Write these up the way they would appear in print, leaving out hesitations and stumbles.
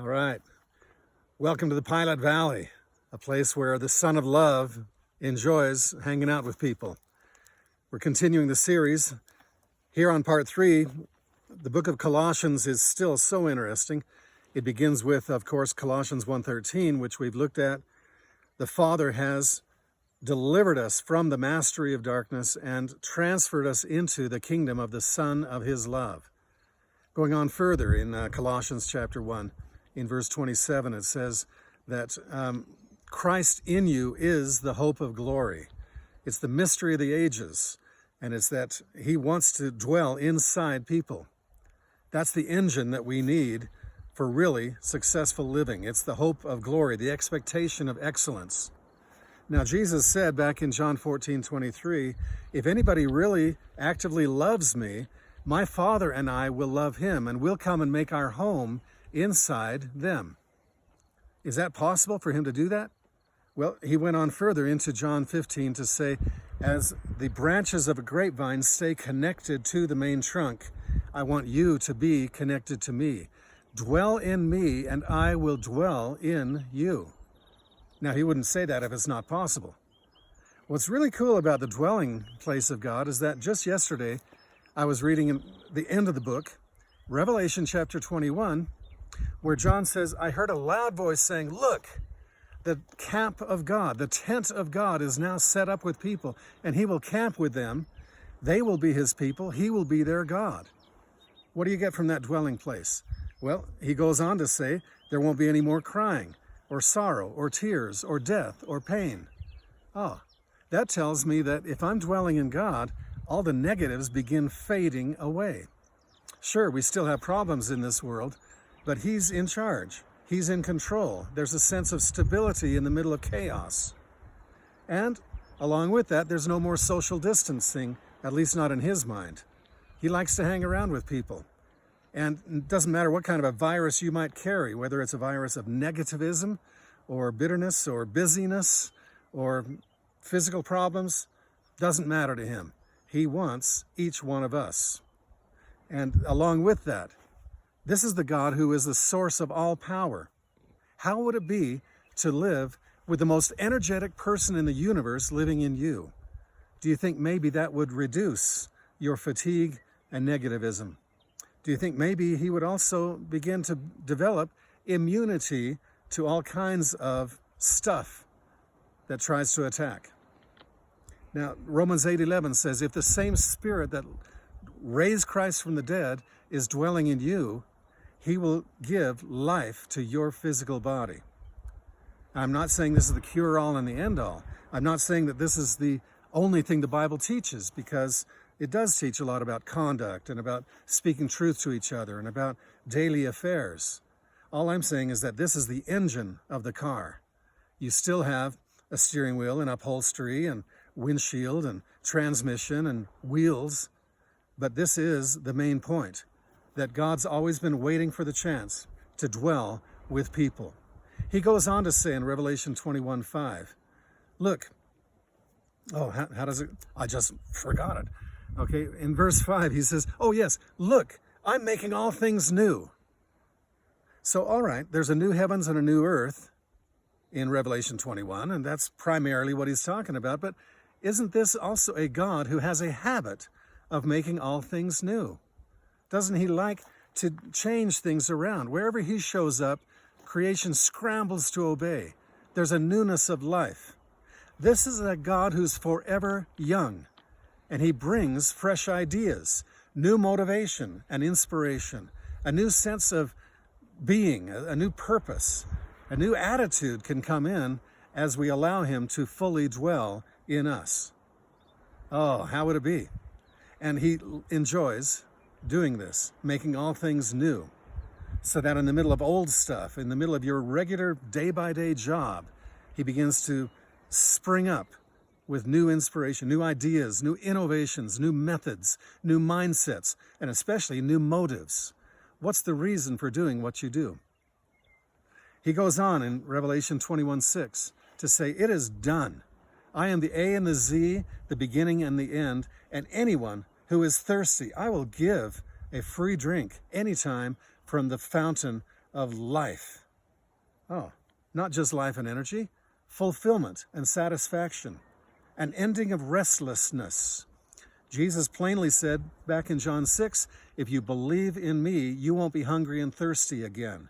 All right. Welcome to the Pilot Valley, a place where the Son of Love enjoys hanging out with people. We're continuing the series. Here on part 3, the book of Colossians is still so interesting. It begins with, of course, Colossians 1:13, which we've looked at. The Father has delivered us from the mastery of darkness and transferred us into the kingdom of the Son of His love. Going on further in Colossians chapter 1, in verse 27, it says that Christ in you is the hope of glory. It's the mystery of the ages, and it's that He wants to dwell inside people. That's the engine that we need for really successful living. It's the hope of glory, the expectation of excellence. Now, Jesus said back in John 14:23, if anybody really actively loves me, my Father and I will love him, and we'll come and make our home inside them. Is that possible for him to do that? Well, he went on further into John 15 to say, as the branches of a grapevine stay connected to the main trunk, I want you to be connected to me. Dwell in me, and I will dwell in you. Now, he wouldn't say that if it's not possible. What's really cool about the dwelling place of God is that just yesterday, I was reading in the end of the book, Revelation chapter 21, where John says, I heard a loud voice saying, look, the camp of God, the tent of God is now set up with people, and he will camp with them. They will be his people. He will be their God. What do you get from that dwelling place? Well, he goes on to say, there won't be any more crying or sorrow or tears or death or pain. That tells me that if I'm dwelling in God, all the negatives begin fading away. Sure, we still have problems in this world, but he's in charge. He's in control. There's a sense of stability in the middle of chaos. And along with that, there's no more social distancing, at least not in his mind. He likes to hang around with people. And it doesn't matter what kind of a virus you might carry, whether it's a virus of negativism or bitterness or busyness or physical problems, doesn't matter to him. He wants each one of us. And along with that, this is the God who is the source of all power. How would it be to live with the most energetic person in the universe living in you? Do you think maybe that would reduce your fatigue and negativism? Do you think maybe he would also begin to develop immunity to all kinds of stuff that tries to attack? Now, Romans 8:11 says, if the same Spirit that raised Christ from the dead is dwelling in you, he will give life to your physical body. I'm not saying this is the cure-all and the end-all. I'm not saying that this is the only thing the Bible teaches, because it does teach a lot about conduct and about speaking truth to each other and about daily affairs. All I'm saying is that this is the engine of the car. You still have a steering wheel and upholstery and windshield and transmission and wheels, but this is the main point, that God's always been waiting for the chance to dwell with people. He goes on to say in Revelation 21:5, look, how does it, I just forgot it. Okay, in verse 5, he says, yes, look, I'm making all things new. So, all right, there's a new heavens and a new earth in Revelation 21, and that's primarily what he's talking about. But isn't this also a God who has a habit of making all things new? Doesn't he like to change things around? Wherever he shows up, creation scrambles to obey. There's a newness of life. This is a God who's forever young, and he brings fresh ideas, new motivation and inspiration, a new sense of being, a new purpose, a new attitude can come in as we allow him to fully dwell in us. How would it be? And he enjoys doing this, making all things new, so that in the middle of old stuff, in the middle of your regular day-by-day job, he begins to spring up with new inspiration, new ideas, new innovations, new methods, new mindsets, and especially new motives. What's the reason for doing what you do? He goes on in Revelation 21:6 to say, it is done. I am the A and the Z, the beginning and the end, and anyone who is thirsty, I will give a free drink anytime from the fountain of life. Oh, not just life and energy, fulfillment and satisfaction, an ending of restlessness. Jesus plainly said back in John 6, if you believe in me, you won't be hungry and thirsty again.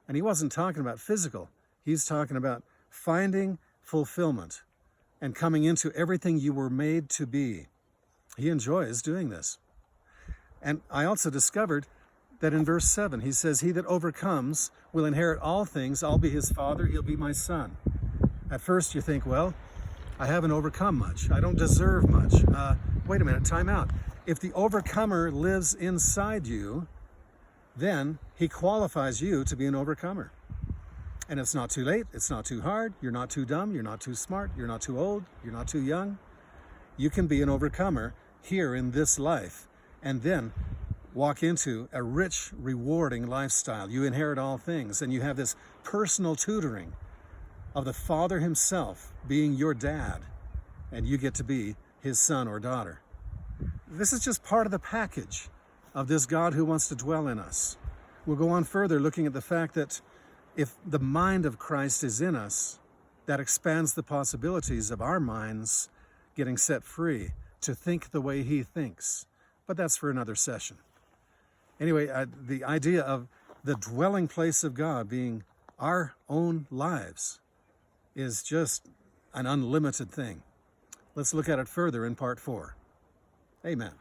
And he wasn't talking about physical. He's talking about finding fulfillment and coming into everything you were made to be. He enjoys doing this. And I also discovered that in verse 7, he says, he that overcomes will inherit all things. I'll be his father, he'll be my son. At first you think, well, I haven't overcome much. I don't deserve much. Wait a minute, time out. If the overcomer lives inside you, then he qualifies you to be an overcomer. And it's not too late, it's not too hard, you're not too dumb, you're not too smart, you're not too old, you're not too young. You can be an overcomer here in this life and then walk into a rich, rewarding lifestyle. You inherit all things, and you have this personal tutoring of the Father himself being your dad, and you get to be his son or daughter. This is just part of the package of this God who wants to dwell in us. We'll go on further looking at the fact that if the mind of Christ is in us, that expands the possibilities of our minds getting set free to think the way he thinks. But that's for another session. Anyway, the idea of the dwelling place of God being our own lives is just an unlimited thing. Let's look at it further in part 4. Amen.